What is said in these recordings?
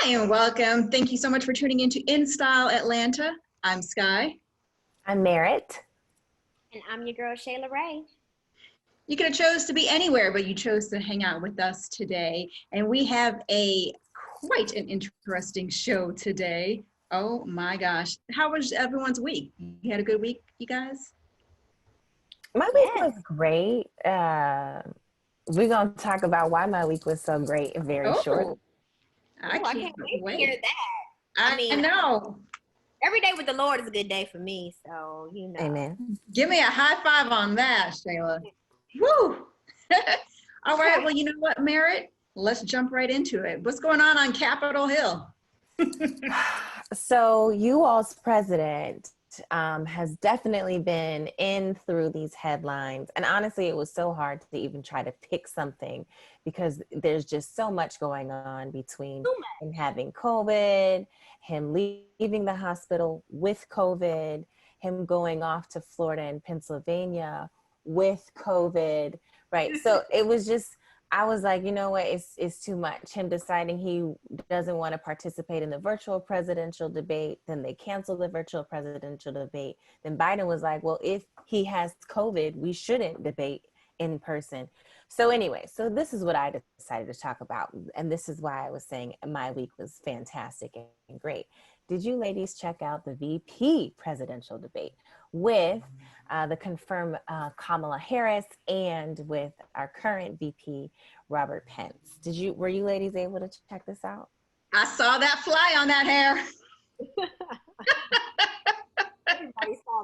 Hi and welcome. Thank you so much for tuning into In Style Atlanta. I'm Sky. I'm Merritt. And I'm your girl, Shayla Ray. You could have chose to be anywhere, but you chose to hang out with us today. And we have quite an interesting show today. Oh my gosh. How was everyone's week? You had a good week, you guys? My week was great. We're going to talk about why my week was so great very short. I can't wait to hear that. I know. Every day with the Lord is a good day for me, so you know. Amen. Give me a high five on that, Shayla. Woo! All right, well, you know what, Merritt? Let's jump right into it. What's going on Capitol Hill? So you all's president has definitely been in through these headlines. And honestly, it was so hard to even try to pick something because there's just so much going on between him having COVID, him leaving the hospital with COVID, him going off to Florida and Pennsylvania with COVID, right? So it was just, I was like, you know what, it's too much. Him deciding he doesn't want to participate in the virtual presidential debate, then they canceled the virtual presidential debate. Then Biden was like, well, if he has COVID, we shouldn't debate in person. So anyway, so this is what I decided to talk about. And this is why I was saying my week was fantastic and great. Did you ladies check out the VP presidential debate with the confirmed Kamala Harris and with our current VP, Robert Pence? Were you ladies able to check this out? I saw that fly on that hair. Everybody saw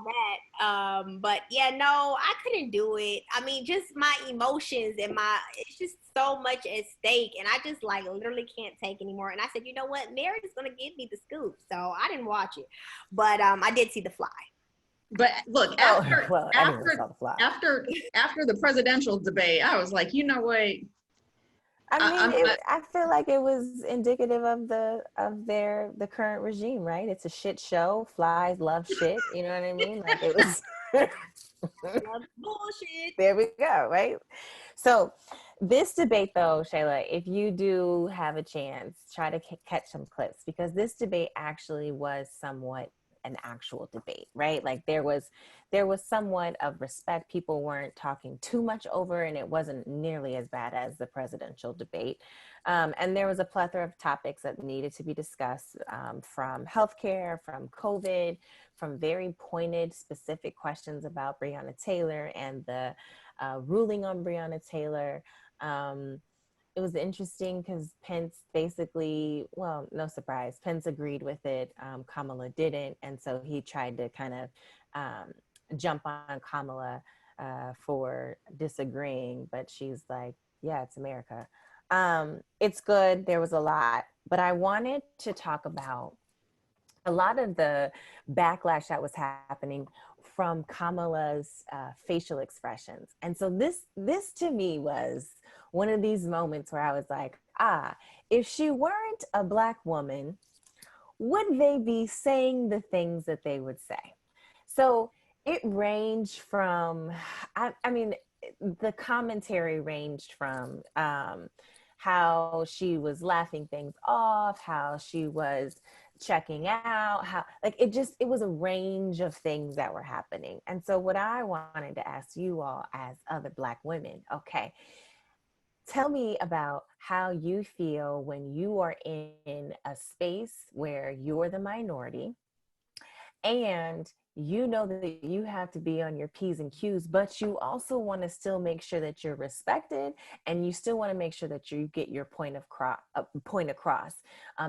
that. But yeah, no, I couldn't do it. I mean, just my emotions and it's just so much at stake. And I just literally can't take anymore. And I said, you know what? Mary is going to give me the scoop. So I didn't watch it, but I did see the fly. But look, after the presidential debate, I was like, you know what? I feel like it was indicative of the current regime, right? It's a shit show. Flies love shit. You know what I mean? Like it was love bullshit. There we go, right? So this debate, though, Shayla, if you do have a chance, try to catch some clips because this debate actually was somewhat an actual debate, right? Like there was somewhat of respect. People weren't talking too much over, and it wasn't nearly as bad as the presidential debate. And there was a plethora of topics that needed to be discussed, from healthcare, from COVID, from very pointed, specific questions about Breonna Taylor and the ruling on Breonna Taylor. It was interesting because Pence basically, well, no surprise, Pence agreed with it. Kamala didn't. And so he tried to kind of jump on Kamala for disagreeing. But she's like, yeah, it's America. It's good. There was a lot. But I wanted to talk about a lot of the backlash that was happening from Kamala's facial expressions. And so this to me was one of these moments where I was like, if she weren't a Black woman, would they be saying the things that they would say? So it ranged from, I mean, the commentary ranged from how she was laughing things off, how she was checking out, how it was a range of things that were happening. And so what I wanted to ask you all as other Black women, okay, tell me about how you feel when you are in a space where you're the minority and you know that you have to be on your P's and Q's, but you also want to still make sure that you're respected and you still want to make sure that you get your point across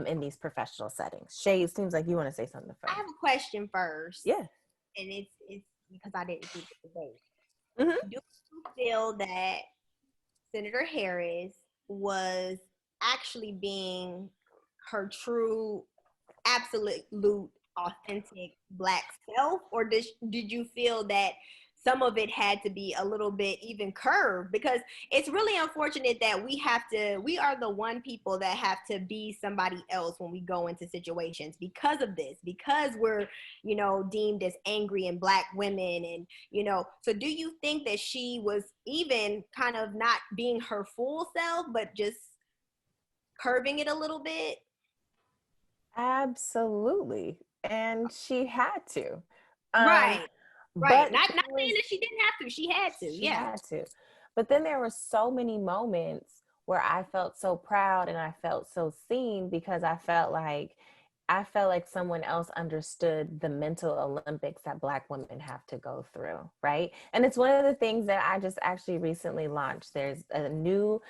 in these professional settings. Shay, it seems like you want to say something first. I have a question first. Yeah. And it's because I didn't see the debate. Mm-hmm. Do you feel that Senator Harris was actually being her true, absolute, authentic Black self, or did you feel that some of it had to be a little bit even curved? Because it's really unfortunate that we are the one people that have to be somebody else when we go into situations because of this, because we're, deemed as angry and Black women. And, so do you think that she was even kind of not being her full self, but just curving it a little bit? Absolutely. And she had to. Um, Right, right. but Not there saying was, that she didn't have to. She had to. she Yeah. had to. But then there were so many moments where I felt so proud and I felt so seen because I felt like someone else understood the mental Olympics that Black women have to go through, right? And it's one of the things that I just actually recently launched. There's a new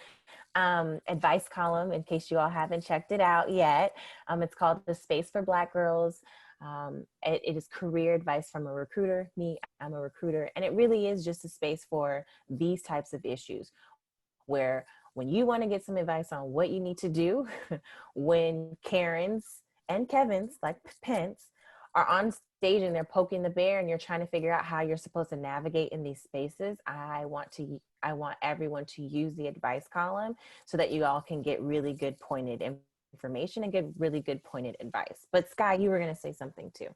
advice column in case you all haven't checked it out yet. It's called The Space for Black Girls. It is career advice from a recruiter. Me, I'm a recruiter. And it really is just a space for these types of issues where when you want to get some advice on what you need to do when Karens and Kevins, like Pence, are on stage and they're poking the bear and you're trying to figure out how you're supposed to navigate in these spaces, I want everyone to use the advice column so that you all can get really good pointed information and get really good pointed advice. But Sky, you were going to say something too.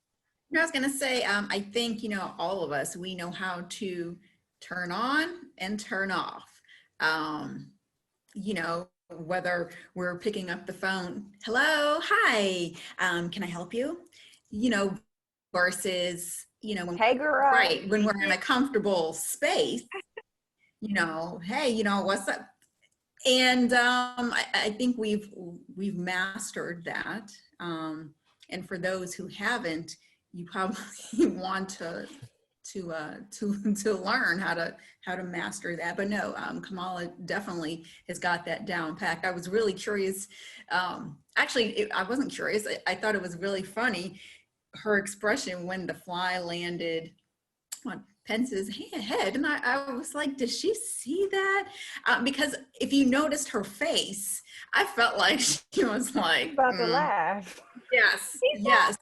I was going to say, I think, all of us, we know how to turn on and turn off. Um, Whether we're picking up the phone, hello, hi, can I help you? You know, versus, when, Hey, girl. right, when we're in a comfortable space, hey, what's up? And I think we've mastered that. And for those who haven't, you probably want to learn how to master that. But no, Kamala definitely has got that down packed. I was really curious. Actually, I wasn't curious. I thought it was really funny, her expression when the fly landed on Pence's head. And I was like, did she see that? Because if you noticed her face, I felt like she was like, About to laugh. yes, It's yes.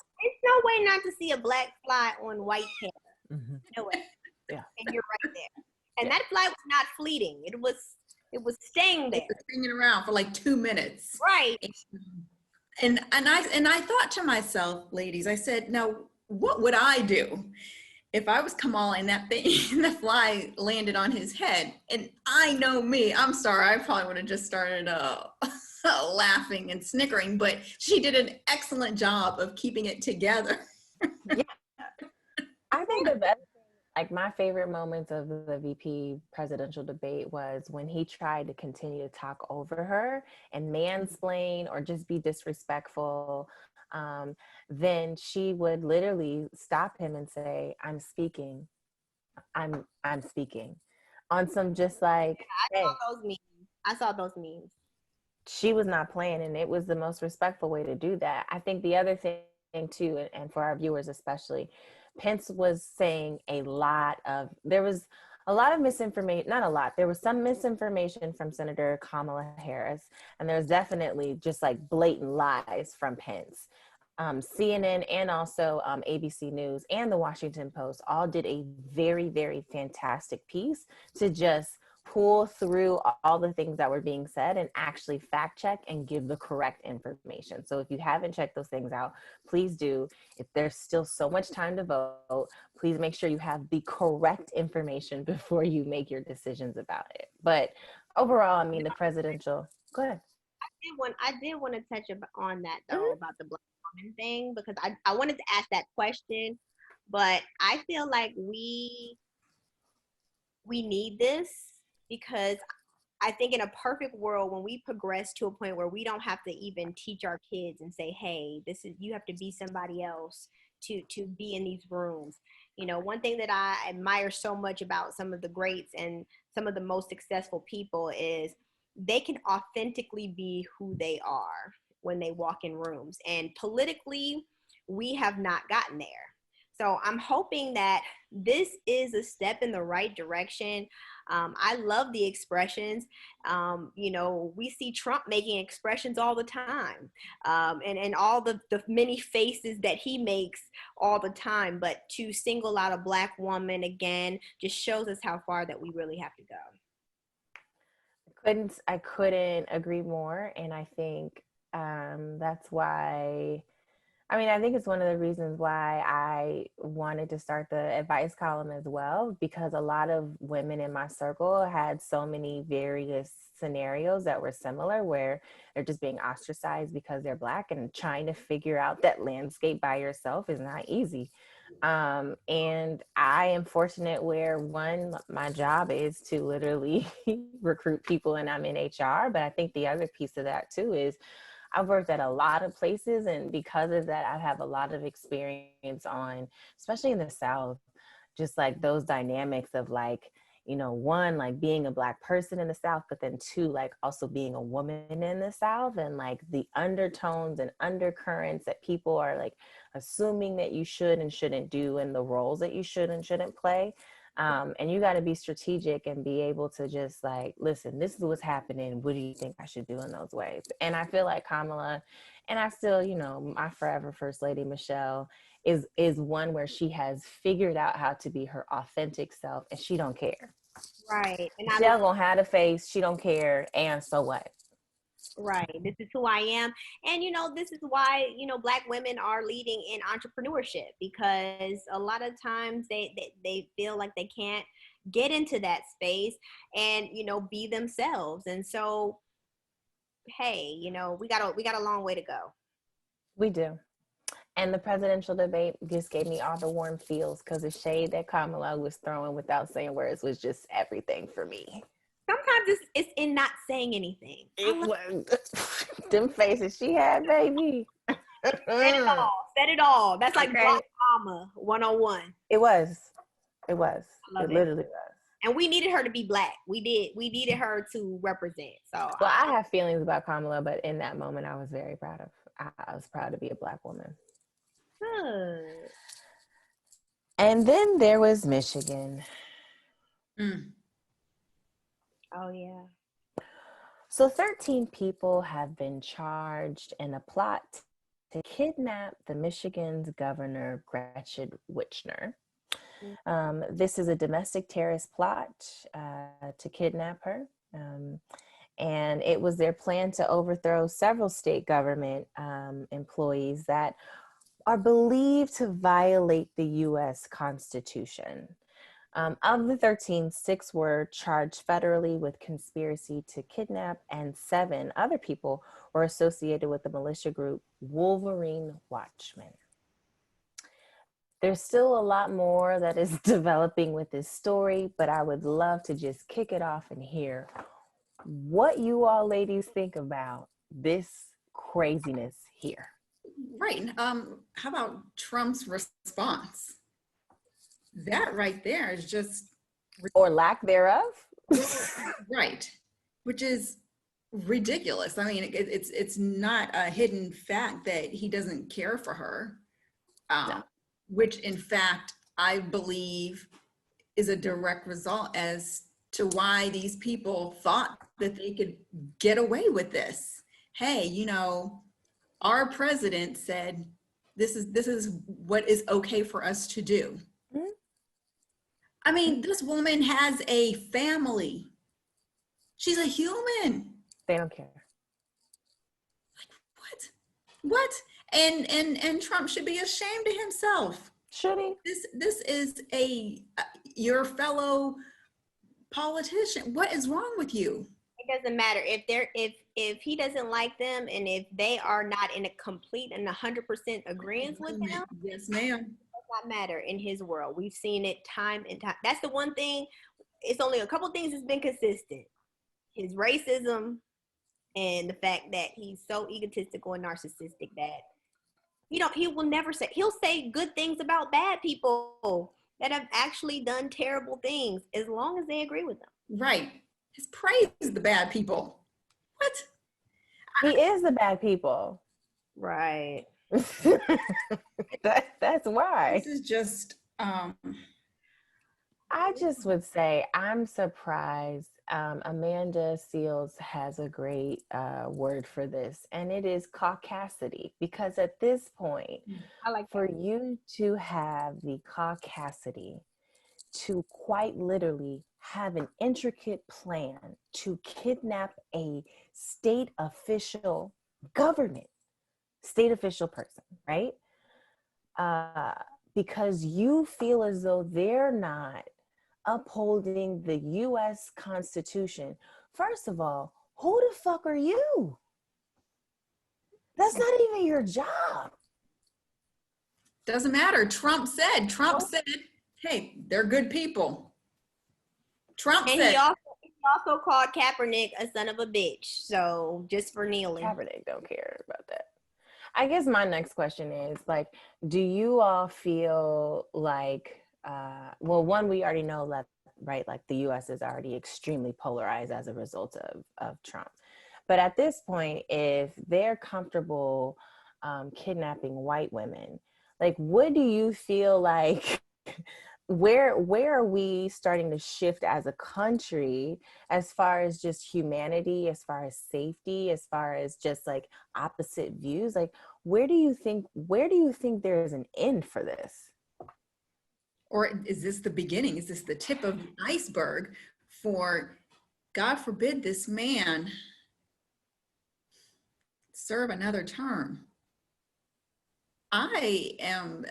no way not to see a black fly on white hair. Mm-hmm. No way. Yeah. And you're right there. And Yeah. that fly was not fleeting. It was staying It there. was hanging around for like 2 minutes. Right. And I thought to myself, ladies, I said, now what would I do if I was Kamala and that thing, the fly landed on his head? And I know me, I'm sorry, I probably would have just started laughing and snickering, but she did an excellent job of keeping it together. Yeah. I think the best, like my favorite moments of the VP presidential debate was when he tried to continue to talk over her and mansplain or just be disrespectful. Um, then she would literally stop him and say, "I'm speaking. I'm speaking," on some just like, I "Hey." saw those memes. I saw those memes. She was not playing, and it was the most respectful way to do that. I think the other thing too, and for our viewers especially, Pence was saying there was a lot of misinformation, not a lot, there was some misinformation from Senator Kamala Harris, and there's definitely just like blatant lies from Pence. CNN and also ABC News and the Washington Post all did a very, very fantastic piece to just pull through all the things that were being said and actually fact check and give the correct information. So if you haven't checked those things out, please do. If there's still so much time to vote, please make sure you have the correct information before you make your decisions about it. But overall, I mean, the presidential, go ahead. I did want to touch on that though Mhm. about the black woman thing because I wanted to ask that question, but I feel like we need this because I think in a perfect world, when we progress to a point where we don't have to even teach our kids and say, "Hey, this is you have to be somebody else to be in these rooms." One thing that I admire so much about some of the greats and some of the most successful people is they can authentically be who they are when they walk in rooms. And politically, we have not gotten there. So I'm hoping that this is a step in the right direction. I love the expressions. We see Trump making expressions all the time, and all the many faces that he makes all the time. But to single out a black woman again just shows us how far that we really have to go. I couldn't agree more, and I think that's why I mean, I think it's one of the reasons why I wanted to start the advice column as well, because a lot of women in my circle had so many various scenarios that were similar where they're just being ostracized because they're Black, and trying to figure out that landscape by yourself is not easy. And I am fortunate where one, my job is to literally recruit people and I'm in HR. But I think the other piece of that too is I've worked at a lot of places, and because of that, I have a lot of experience on, especially in the South, just like those dynamics of like, you know, one, like being a Black person in the South, but then two, like also being a woman in the South, and like the undertones and undercurrents that people are like assuming that you should and shouldn't do, and the roles that you should and shouldn't play. And you got to be strategic and be able to just like, listen, this is what's happening. What do you think I should do in those ways? And I feel like Kamala, and I still, you know, my forever First Lady, Michelle, is one where she has figured out how to be her authentic self, and she don't care. Right. And Michelle gonna have a face, she don't care, and so what? right. This is who I am. And, you know, this is why, you know, Black women are leading in entrepreneurship, because a lot of times they feel like they can't get into that space and, you know, be themselves. And so, hey, you know, we got a long way to go. We do. And the presidential debate just gave me all the warm feels, because the shade that Kamala was throwing without saying words was just everything for me. Sometimes it's in not saying anything. It was them faces she had, baby. Said it all. Said it all. That's like Okay. Black Mama 101. It was. It was. I love It it. literally was. And we needed her to be Black. We did. We needed her to represent. So Well, I have feelings about Kamala, but in that moment, I was very proud of. I was proud to be a Black woman. good. And then there was Michigan. Oh yeah. So 13 people have been charged in a plot to kidnap the Michigan's governor, Gretchen Whitmer. This is a domestic terrorist plot to kidnap her. And it was their plan to overthrow several state government employees that are believed to violate the U.S. Constitution. Of the 13, 6 were charged federally with conspiracy to kidnap, and 7 other people were associated with the militia group Wolverine Watchmen. There's still a lot more that is developing with this story, but I would love to just kick it off and hear what you all ladies think about this craziness here. Right. How about Trump's response? That right there is just, Or lack thereof. right, which is ridiculous. I mean, it's not a hidden fact that he doesn't care for her, No. which in fact I believe is a direct result as to why these people thought that they could get away with this. Hey, you know, our president said this is what is okay for us to do. Mm-hmm. I mean, this woman has a family. She's a human. They don't care. What? And Trump should be ashamed of himself. Should he? This is your fellow politician. What is wrong with you? It doesn't matter if he doesn't like them, and if they are not in a complete and 100% agreement with him. Yes, ma'am. It does not matter in his world. We've seen it time and time. That's the one thing. It's only a couple things that's been consistent: his racism and the fact that he's so egotistical and narcissistic that he will never say. He'll say good things about bad people that have actually done terrible things, as long as they agree with them. Right. His praise the bad people. What? He is the bad people. Right. That's why. This is just I just would say I'm surprised. Amanda Seals has a great word for this, and it is caucasity. Because at this point, I like for you to have the caucasity to quite literally have an intricate plan to kidnap a state official government state official person, right? Because you feel as though they're not upholding the US Constitution. First of all, who the fuck are you? That's not even your job. Doesn't matter. Trump said, hey, they're good people. Trump And said. he also called Kaepernick a son of a bitch. So just for kneeling. Kaepernick don't care about that. I guess my next question is, like, do you all feel like, well, one, we already know that, right? Like the US is already extremely polarized as a result of Trump. But at this point, if they're comfortable kidnapping white women, like, what do you feel like, where are we starting to shift as a country as far as just humanity, as far as safety, as far as just like opposite views? Like, where do you think there's an end for this? Or is this the beginning? Is this the tip of the iceberg for, God forbid, this man serve another term? I'm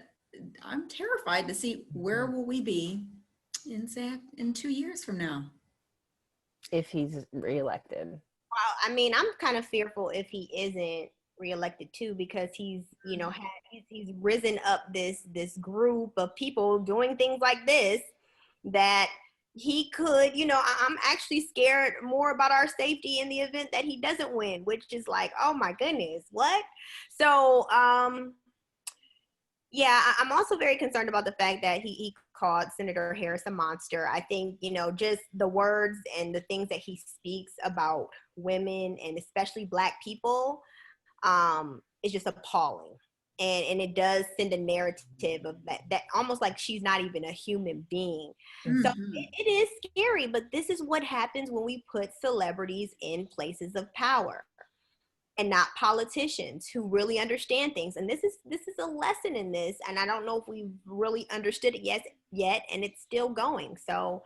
terrified to see where will we be in 2 years from now. If he's reelected. Well, I mean, I'm kind of fearful if he isn't reelected too, because he's risen up this group of people doing things like this that he could, I'm actually scared more about our safety in the event that he doesn't win, which is like, oh my goodness, what? So yeah, I'm also very concerned about the fact that he called Senator Harris a monster. I think, just the words and the things that he speaks about women and especially Black people is just appalling. And it does send a narrative of that almost like she's not even a human being. Mm-hmm. So it is scary, but this is what happens when we put celebrities in places of power and not politicians who really understand things. And this is a lesson in this. And I don't know if we've really understood it yet, and it's still going. So,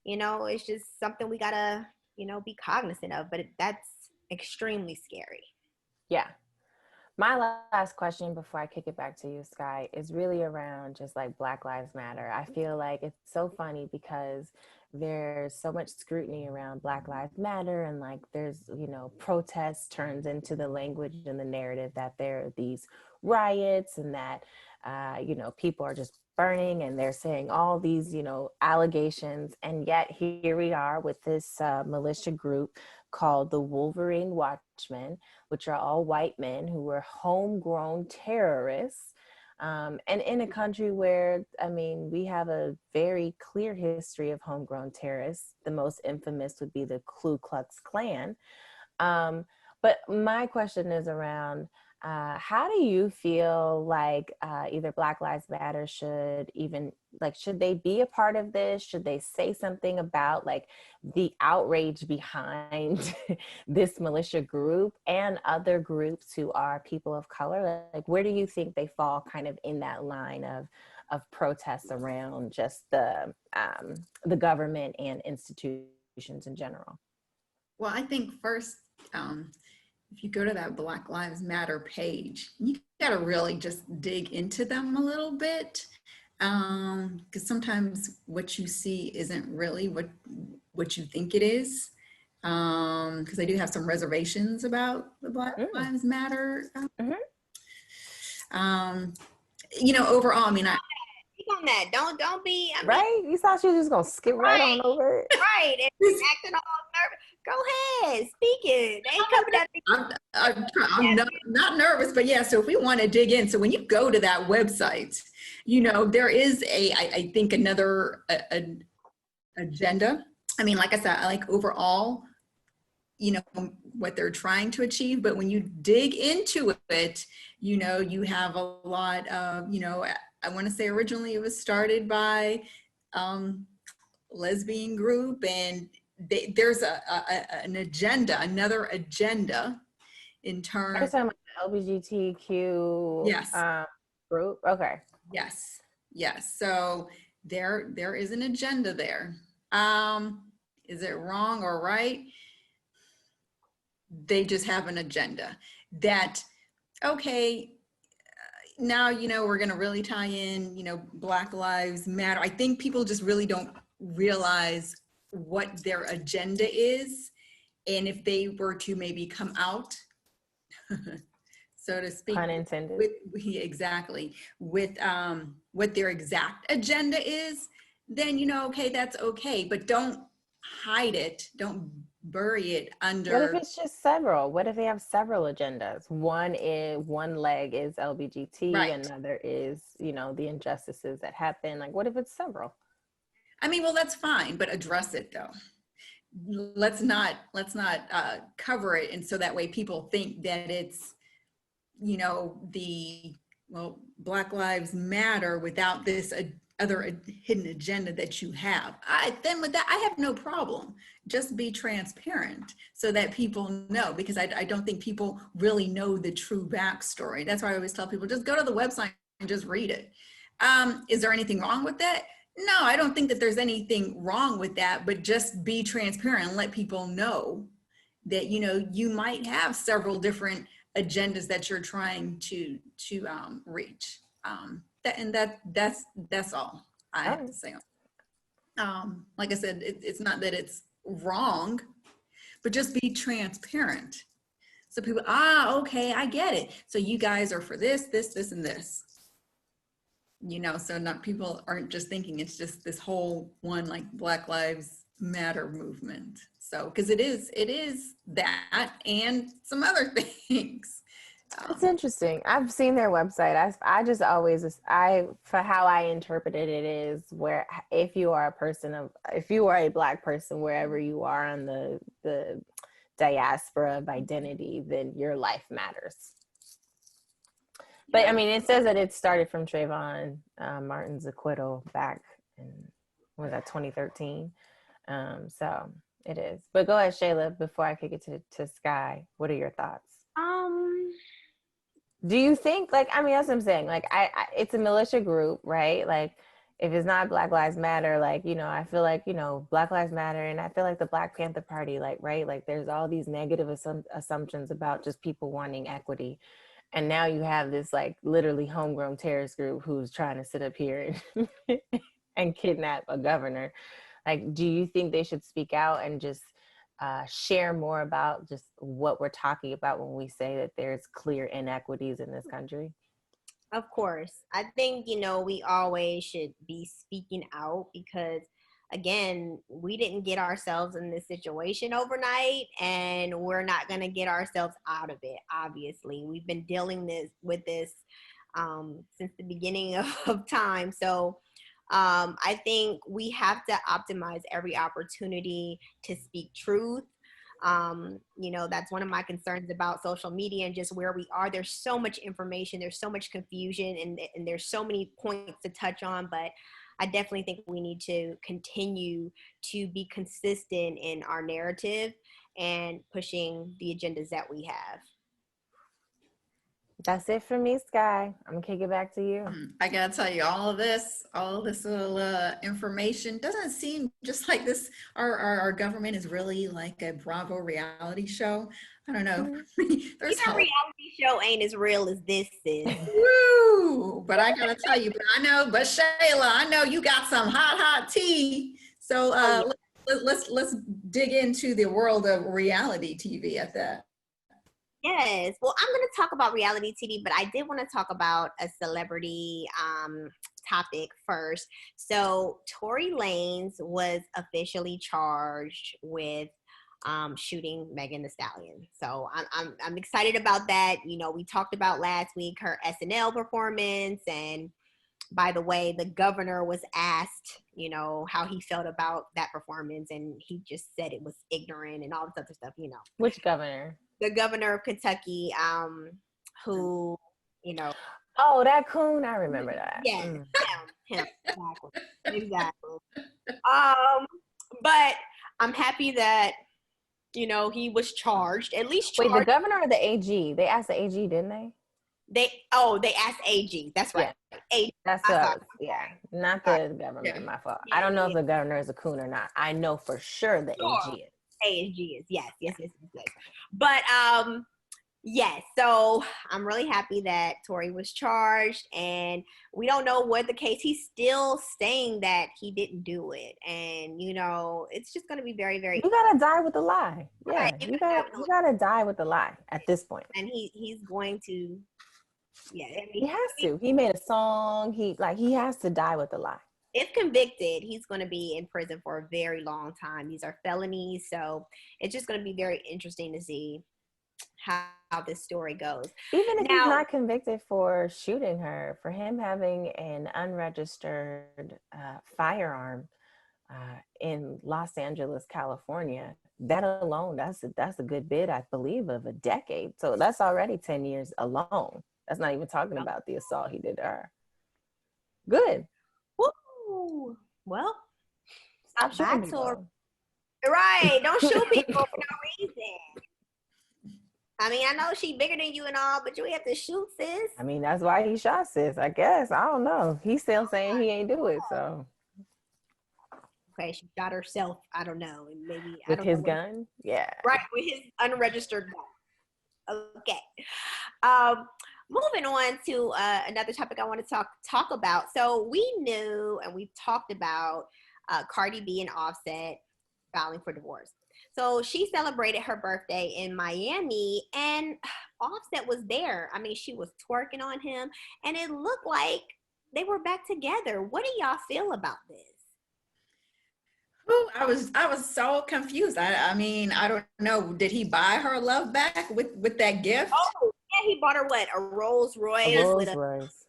it's just something we gotta, be cognizant of, but that's extremely scary. Yeah. My last question before I kick it back to you, Sky, is really around just like Black Lives Matter. I feel like it's so funny because there's so much scrutiny around Black Lives Matter, and like there's, protest turns into the language and the narrative that there are these riots and that, people are just burning and they're saying all these, allegations. And yet here we are with this militia group called the Wolverine Watchmen, which are all white men who were homegrown terrorists. And in a country where, we have a very clear history of homegrown terrorists. The most infamous would be the Ku Klux Klan. But my question is around, how do you feel like either Black Lives Matter should they be a part of this? Should they say something about like the outrage behind this militia group and other groups who are people of color? Like, where do you think they fall kind of in that line of protests around just the government and institutions in general? Well, I think first, if you go to that Black Lives Matter page, you got to really just dig into them a little bit, because sometimes what you see isn't really what you think it is, because I do have some reservations about the Black Lives Matter. Overall, on that. Don't be right. You thought she was just gonna skip right on over it, right? And acting all nervous. Go ahead, speak it. They ain't coming at I'm not nervous, but yeah. So if we want to dig in, so when you go to that website, there is I think another agenda. Like I said, I like overall, what they're trying to achieve, but when you dig into it, you have a lot of, I want to say originally it was started by lesbian group, and there's an agenda, another agenda in terms of LGBTQ group. Okay. Yes. So there is an agenda there. Is it wrong or right? They just have an agenda that okay, now, we're going to really tie in, Black Lives Matter. I think people just really don't realize what their agenda is. And if they were to maybe come out, so to speak, Pun intended. exactly, with what their exact agenda is, then, okay, that's okay. But don't hide it. Don't bury it under. What if it's just several? What if they have several agendas? One leg is LBGT, Right. another is, the injustices that happen. Like, what if it's several? I mean, well, that's fine, but address it though. Let's not cover it, and so that way people think that it's, Black Lives Matter without this other hidden agenda that you have. Then with that, I have no problem. Just be transparent so that people know, because I don't think people really know the true backstory. That's why I always tell people, just go to the website and just read it. Is there anything wrong with that? No, I don't think that there's anything wrong with that, but just be transparent and let people know that, you might have several different agendas that you're trying to reach. That's all I have to say. Like I said, it's not that it's wrong, but just be transparent. So people, okay, I get it. So you guys are for this, and this. So not people aren't just thinking it's just this whole one like Black Lives Matter movement. So because it is that and some other things. It's interesting. I've seen their website. I just always, for how I interpreted it is where if you are a Black person, wherever you are on the diaspora of identity, then your life matters. But I mean, it says that it started from Trayvon Martin's acquittal back in, 2013? So it is. But go ahead, Shayla, before I kick it to Sky. What are your thoughts? Do you think, that's what I'm saying. It's a militia group, right? Like, if it's not Black Lives Matter, I feel like, Black Lives Matter, and I feel like the Black Panther Party, right? Like, there's all these negative assumptions about just people wanting equity. And now you have this literally homegrown terrorist group who's trying to sit up here and kidnap a governor. Do you think they should speak out and just share more about just what we're talking about when we say that there's clear inequities in this country? Of course. I think, we always should be speaking out because, again, we didn't get ourselves in this situation overnight, and we're not going to get ourselves out of it, obviously. We've been dealing with this since the beginning of time. So I think we have to optimize every opportunity to speak truth. That's one of my concerns about social media and just where we are. There's so much information, there's so much confusion, and there's so many points to touch on, but I definitely think we need to continue to be consistent in our narrative and pushing the agendas that we have. That's it for me, Sky. I'm gonna kick it back to you. I gotta tell you, all of this little information doesn't seem just like this. Our government is really like a Bravo reality show. I don't know. There's a reality show ain't as real as this is. Woo! But I gotta tell you, but Shayla, I know you got some hot tea. So let's dig into the world of reality TV at that. Yes. Well, I'm going to talk about reality TV, but I did want to talk about a celebrity topic first. So Tory Lanez was officially charged with shooting Megan Thee Stallion. So I'm excited about that. We talked about last week her SNL performance, and by the way, the governor was asked, how he felt about that performance, and he just said it was ignorant and all this other stuff. Which governor? The governor of Kentucky, who, Oh, that coon! I remember that. Yeah, him, exactly. But I'm happy that he was charged. At least charged. Wait, the governor or the AG? They asked the AG, didn't they? They asked AG. That's right. Yeah. AG. That's us. Yeah, not the government. Yeah. My fault. Yeah, I don't know if the governor is a coon or not. I know for sure the AG is. AG is yes. But Yes, so I'm really happy that Tory was charged, and we don't know what the case. He's still saying that he didn't do it, and it's just going to be very, very You gotta die with a lie. right. Yeah, you gotta die with a lie at this point. And he's going to, yeah. I He mean, has to. He made a song. He has to die with a lie. if convicted, he's going to be in prison for a very long time. These are felonies, so it's just going to be very interesting to see how this story goes. Even if he's Now, not convicted for shooting her, for him having an unregistered firearm in Los Angeles, California, that alone, that's a good bit, I believe, of a decade. So that's already 10 years alone. That's not even talking about the assault he did to her. Good. woo, well, Stop shooting that's all people. right. Don't shoot people for no reason. I mean, I know she bigger than you and all, but you have to shoot, sis. I mean, that's why he shot sis, I guess. I don't know. He's still saying he ain't do it, so. Okay, she shot herself. I don't know, and maybe I With don't his know gun? Yeah. right, with his unregistered gun. Okay. Moving on to another topic I want to talk about. So we knew and we've talked about Cardi B and Offset filing for divorce. So she celebrated her birthday in Miami, and Offset was there. I mean, she was twerking on him, and it looked like they were back together. What do y'all feel about this? Ooh, I was so confused. I mean, I don't know. Did he buy her love back with that gift? Oh, yeah, he bought her what? A Rolls A Royce with Rolls Royce.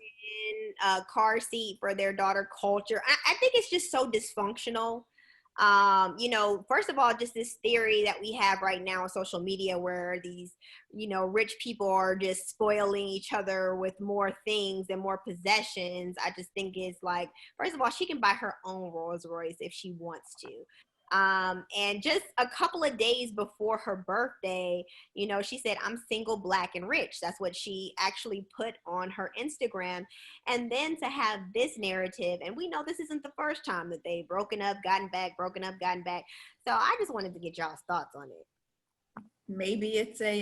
a car seat for their daughter Culture. I think it's just so dysfunctional. First of all, just this theory that we have right now on social media where these, rich people are just spoiling each other with more things and more possessions. I just think it's like, first of all, she can buy her own Rolls Royce if she wants to. And just a couple of days before her birthday, she said, "I'm single, black, and rich." That's what she actually put on her Instagram. And then to have this narrative, and we know this isn't the first time that they've broken up, gotten back, broken up, gotten back. So I just wanted to get y'all's thoughts on it. Maybe it's a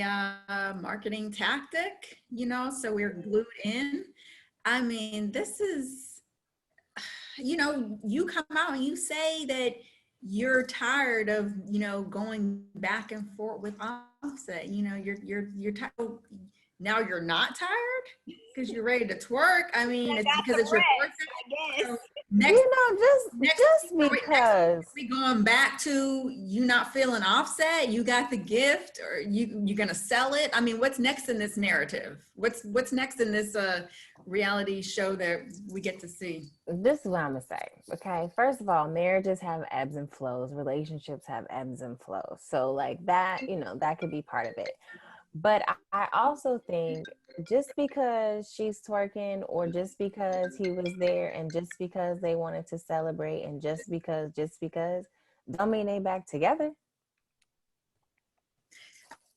marketing tactic, so we're glued in. I mean, this is, you come out and you say that you're tired of, going back and forth with Offset. You're tired. Now you're not tired because you're ready to twerk. I mean, it's because it's your birthday. I guess. So next, just because we going back to you not feeling Offset. You got the gift, or you're gonna sell it. I mean, what's next in this narrative? What's next in this reality show that we get to see? this is what I'm gonna say. Okay, first of all, marriages have ebbs and flows. Relationships have ebbs and flows. So like that, that could be part of it. But I also think just because she's twerking, or just because he was there, and just because they wanted to celebrate, and just because, don't mean they back together.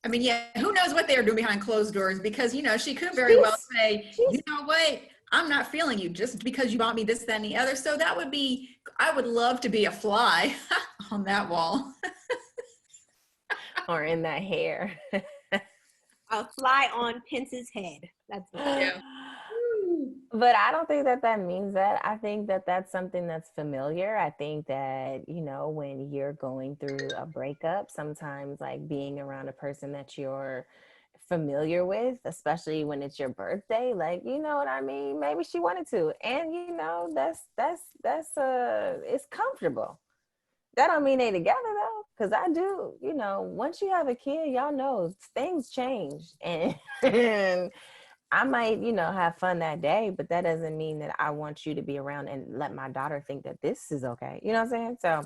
I mean, yeah, who knows what they are doing behind closed doors? Because she could very well say, you know what, I'm not feeling you just because you bought me this, that, and the other. So that would be, I would love to be a fly on that wall. Or in that hair. A fly on Pence's head. That's what Yeah. But I don't think that means that. I think that that's something that's familiar. I think that, when you're going through a breakup, sometimes like being around a person that you're familiar with, especially when it's your birthday, like, you know what I mean? Maybe she wanted to. And, that's it's comfortable. That don't mean they together though, because I do, once you have a kid, y'all know things change, and I might, have fun that day, but that doesn't mean that I want you to be around and let my daughter think that this is okay. You know what I'm saying? So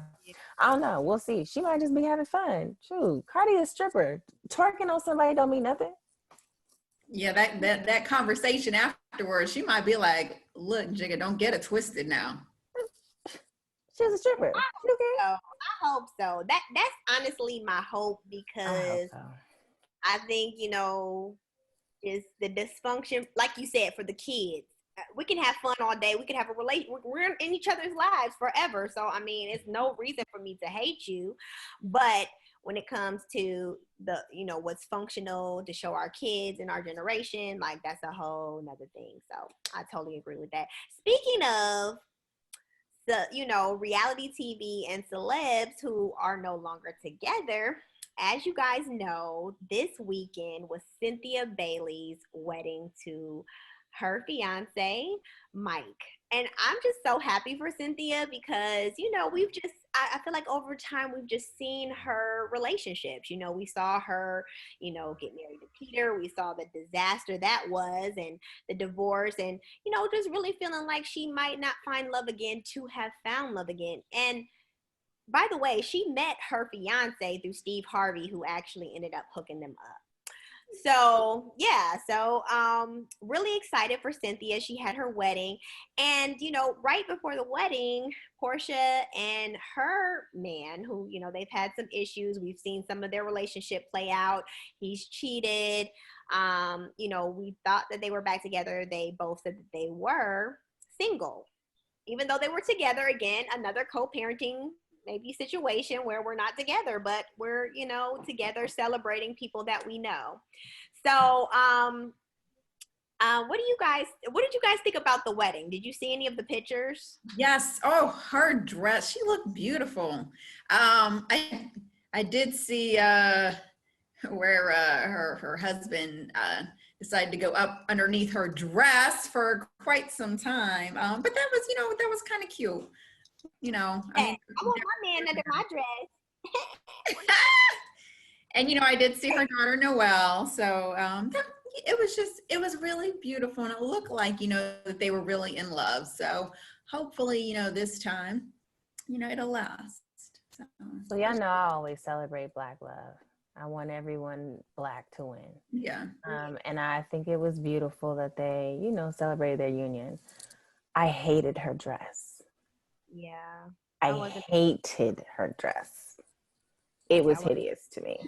I don't know. We'll see. She might just be having fun. Shoot, Cardi is a stripper. Twerking on somebody don't mean nothing. Yeah, that conversation afterwards, she might be like, "Look, Jigga, don't get it twisted now." She's a stripper. I hope so. That's honestly my hope, because I think, is the dysfunction, like you said, for the kids. We can have fun all day. We can have a relation. We're in each other's lives forever. So, I mean, it's no reason for me to hate you. But when it comes to the, you know, what's functional to show our kids and our generation, like that's a whole nother thing. So I totally agree with that. Speaking of the, you know, reality TV and celebs who are no longer together, as you guys know, this weekend was Cynthia Bailey's wedding to her fiance, Mike. And I'm just so happy for Cynthia because, you know, we've just, I feel like over time we've just seen her relationships. You know, we saw her, you know, get married to Peter. We saw the disaster that was and the divorce and, you know, just really feeling like she might not find love again to have found love again. And by the way, she met her fiance through Steve Harvey, who actually ended up hooking them up. So yeah, so really excited for Cynthia. She had her wedding, and you know, right before the wedding, Portia and her man, who, you know, they've had some issues. We've seen some of their relationship play out. He's cheated. You know, we thought that they were back together. They both said that they were single, even though they were together. Again, another co-parenting maybe situation where we're not together, but we're, you know, together celebrating people that we know. So, what did you guys think about the wedding? Did you see any of the pictures? Yes. Oh, her dress. She looked beautiful. I did see where her husband decided to go up underneath her dress for quite some time. But that was, you know, that was kind of cute. You know, I mean, I want my man under my dress. and you know, I did see her daughter Noelle, so it was really beautiful, and it looked like, you know, that they were really in love. So hopefully, you know, this time, you know, it'll last. So y'all know I always celebrate Black love. I want everyone Black to win. Yeah. And I think it was beautiful that they, you know, celebrated their union. I hated her dress. Yeah. I hated her dress. It was hideous to me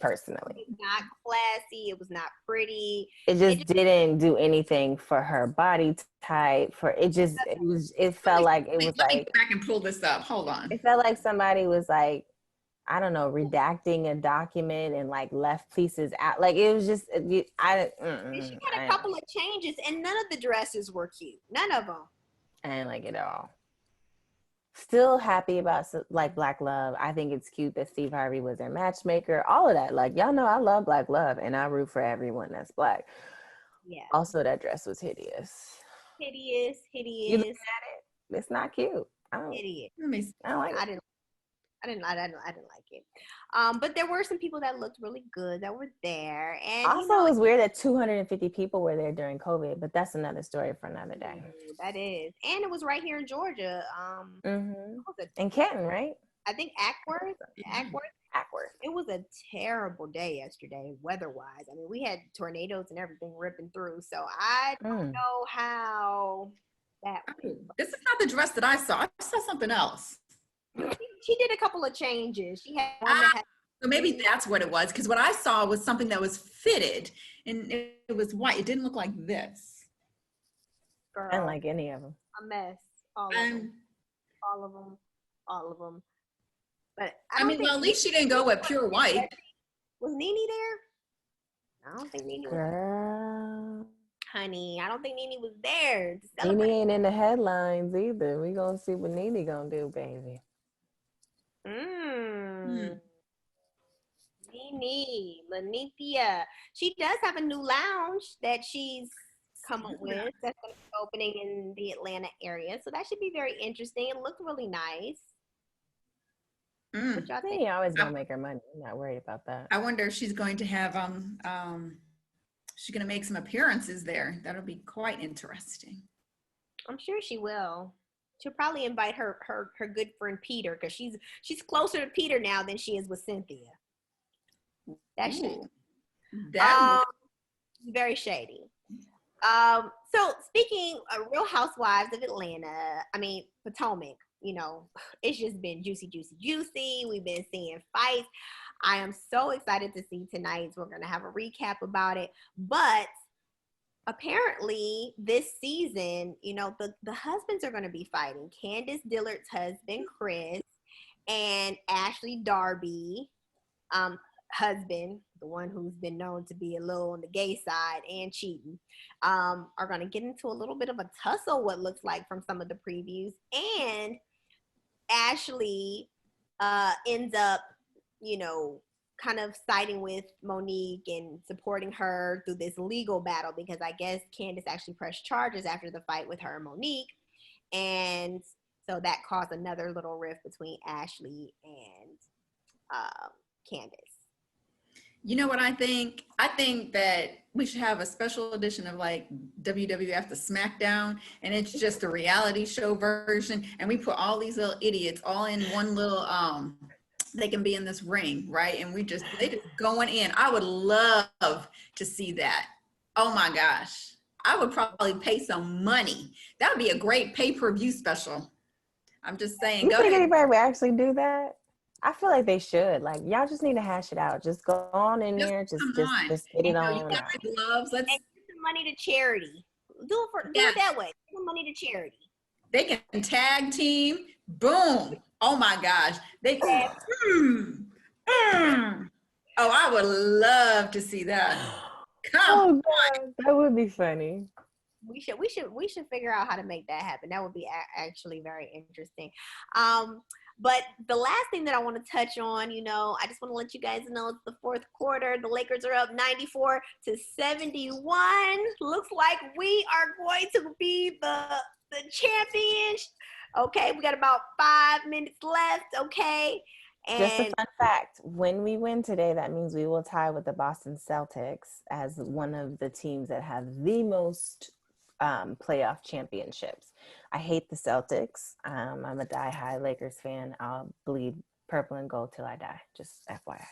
personally. It was not classy. It was not pretty. It just didn't do anything for her body type. It felt like it was Let me like, go back and pull this up. Hold on. it felt like somebody was like, I don't know, redacting a document and like left pieces out. Like it was just, She had a couple of changes, and none of the dresses were cute. None of them. I didn't like it all. Still happy about like Black love. I think it's cute that Steve Harvey was their matchmaker. All of that. Like, y'all know I love Black love, and I root for everyone that's Black. Yeah. Also, that dress was hideous. Hideous. You look at it, it's not cute. Hideous. I don't like it. I didn't like it. But there were some people that looked really good that were there. And Also, you know, it was weird that 250 people were there during COVID, but that's another story for another day. That is. And it was right here in Georgia. In Canton, right? I think Ackworth. It was a terrible day yesterday, weather-wise. I mean, we had tornadoes and everything ripping through. So I don't know how that went. This is not the dress that I saw. I saw something else. She did a couple of changes. She had one that had. So maybe that's what it was, because what I saw was something that was fitted, and it was white. It didn't look like this. Girl, I didn't like any of them. A mess. All of them. But I mean, well, at least she didn't go with pure white. Was Nene there? I don't think Nene was there. Girl. Honey, I don't think Nene was there. Nene ain't in the headlines either. We gonna see what Nene gonna do, baby. Nene, Lanithia. She does have a new lounge that she's come up with that's going to be opening in the Atlanta area. So that should be very interesting. It looked really nice. What y'all think? Nene always gonna make her money. I'm not worried about that. I wonder if she's going to have she's going to make some appearances there. That'll be quite interesting. I'm sure she will. She'll probably invite her good friend Peter, because she's closer to Peter now than she is with Cynthia. That's very shady. So speaking of Real Housewives of Atlanta, I mean Potomac, you know, it's just been juicy. We've been seeing fights. I am so excited to see tonight. We're gonna have a recap about it, but apparently this season, you know, the husbands are going to be fighting. Candace Dillard's husband, Chris, and Ashley Darby, husband, the one who's been known to be a little on the gay side and cheating, are going to get into a little bit of a tussle, what looks like from some of the previews. And Ashley ends up, you know, kind of siding with Monique and supporting her through this legal battle, because I guess Candace actually pressed charges after the fight with her and Monique. And so that caused another little rift between Ashley and Candace. You know what I think? I think that we should have a special edition of like WWF The SmackDown, and it's just a reality show version, and we put all these little idiots all in one little they can be in this ring, right? And they just going in. I would love to see that. Oh my gosh. I would probably pay some money. That would be a great pay-per-view special. I'm just saying. You Go think ahead. anybody would actually do that? I feel like they should. Like, y'all just need to hash it out. Just go on in there. Just get it on. You got the gloves. Let's give some money to charity. Do it that way. Give some money to charity. They can tag team. Boom. Oh my gosh. They can. Oh, I would love to see that. Come on. That would be funny. We should figure out how to make that happen. That would be actually very interesting. But the last thing that I want to touch on, you know, I just want to let you guys know it's the fourth quarter. The Lakers are up 94-71. Looks like we are going to be the champions. Okay, we got about 5 minutes left. Okay. And just a fun fact, when we win today, that means we will tie with the Boston Celtics as one of the teams that have the most playoff championships. I hate the Celtics. I'm a die-high Lakers fan. I'll bleed purple and gold till I die. Just FYI.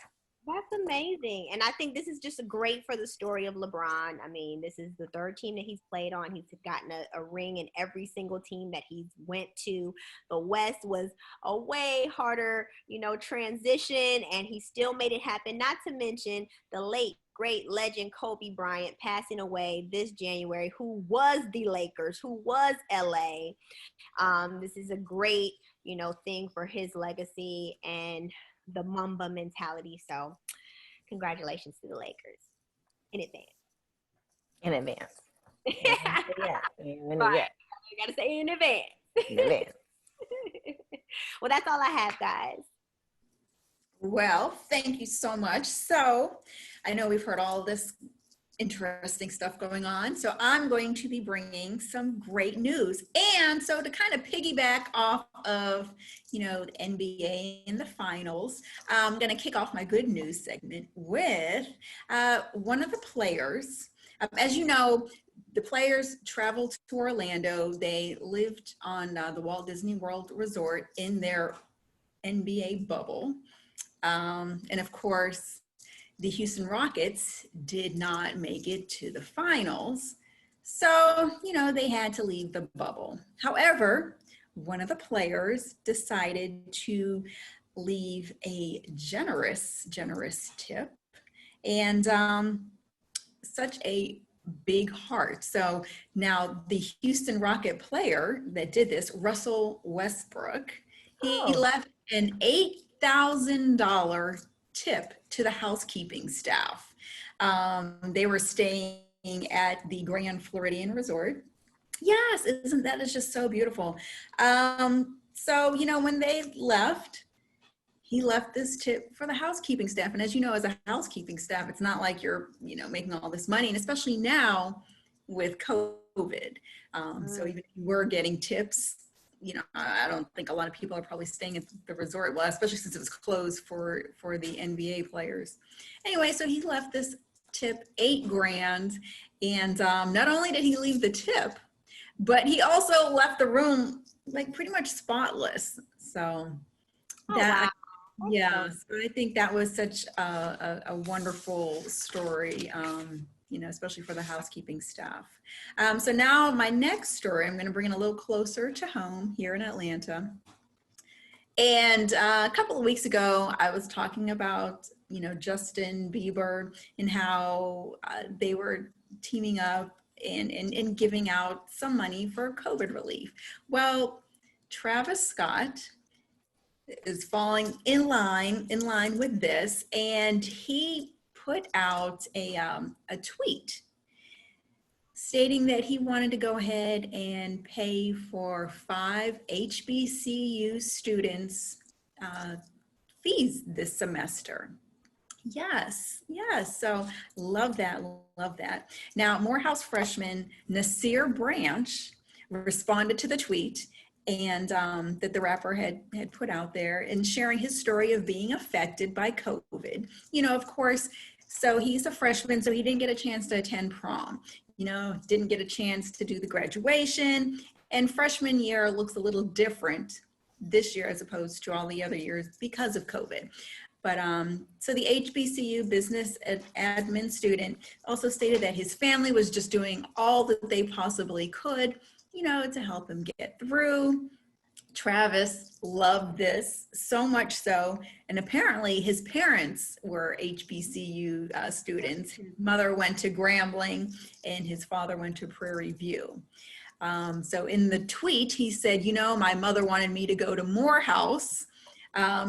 That's amazing. And I think this is just great for the story of LeBron. I mean, this is the third team that he's played on. He's gotten a ring in every single team that he's went to. The West was a way harder, you know, transition, and he still made it happen. Not to mention the late, great legend Kobe Bryant passing away this January, who was the Lakers, who was LA. This is a great, you know, thing for his legacy and the Mamba mentality. So congratulations to the Lakers in advance. In advance. Yeah. You gotta say in advance. In advance. Well, that's all I have, guys. Well, thank you so much. So I know we've heard all this interesting stuff going on. So I'm going to be bringing some great news. And so to kind of piggyback off of, you know, the NBA and the finals, I'm going to kick off my good news segment with one of the players. As you know, the players traveled to Orlando. They lived on the Walt Disney World Resort in their NBA bubble. And of course, the Houston Rockets did not make it to the finals. So, you know, they had to leave the bubble. However, one of the players decided to leave a generous tip, and such a big heart. So now the Houston Rocket player that did this, Russell Westbrook, he left an $8,000 tip to the housekeeping staff. They were staying at the Grand Floridian Resort. Yes, isn't that is just so beautiful. So, you know, when they left, he left this tip for the housekeeping staff. And as you know, as a housekeeping staff, it's not like you're, you know, making all this money, and especially now with COVID. So even if you were getting tips, you know, I don't think a lot of people are probably staying at the resort. Well, especially since it was closed for the NBA players. Anyway, so he left this tip, $8,000. And not only did he leave the tip, but he also left the room like pretty much spotless. So that, wow. Yeah, so I think that was such a wonderful story, you know, especially for the housekeeping staff. So now my next story, I'm going to bring it a little closer to home here in Atlanta. And a couple of weeks ago, I was talking about, you know, Justin Bieber and how they were teaming up and giving out some money for COVID relief. Well, Travis Scott is falling in line with this, and he put out a tweet stating that he wanted to go ahead and pay for 5 HBCU students fees this semester. Yes, yes. So love that, love that. Now, Morehouse freshman Nasir Branch responded to the tweet and that the rapper had put out there, and sharing his story of being affected by COVID. You know, of course, so he's a freshman, so he didn't get a chance to attend prom. You know, didn't get a chance to do the graduation, and freshman year looks a little different this year as opposed to all the other years because of COVID. But so the HBCU business admin student also stated that his family was just doing all that they possibly could, you know, to help him get through. Travis loved this so much so, and apparently his parents were HBCU students. His mother went to Grambling and his father went to Prairie View. So in the tweet, he said, you know, my mother wanted me to go to Morehouse.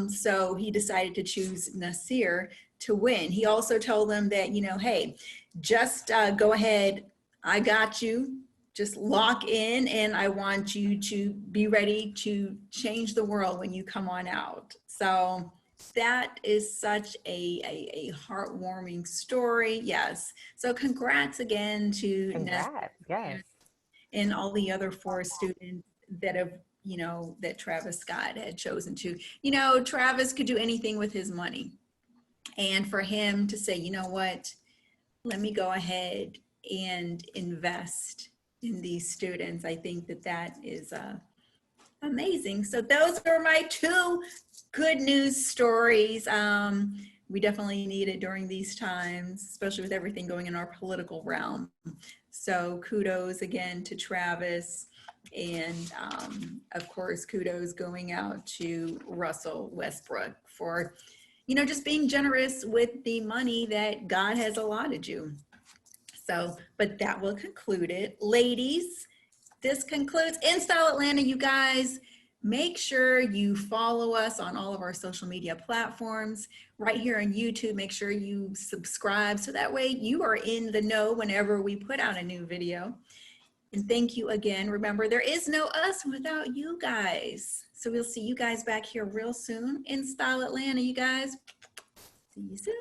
So he decided to choose Nasir to win. He also told them that, you know, hey, just go ahead. I got you. Just lock in, and I want you to be ready to change the world when you come on out. So that is such a heartwarming story. Yes. So congrats again to Congrats. Yes. and all the other 4 students that have, you know, that Travis Scott had chosen to. You know, Travis could do anything with his money. And for him to say, you know what, let me go ahead and invest in these students, I think that that is amazing. So those are my 2 good news stories. We definitely need it during these times, especially with everything going in our political realm. So kudos again to Travis, and of course kudos going out to Russell Westbrook for, you know, just being generous with the money that God has allotted you. So, but that will conclude it. Ladies, this concludes In Style Atlanta, you guys. Make sure you follow us on all of our social media platforms. Right here on YouTube, make sure you subscribe so that way you are in the know whenever we put out a new video. And thank you again. Remember, there is no us without you guys. So we'll see you guys back here real soon. In Style Atlanta, you guys. See you soon.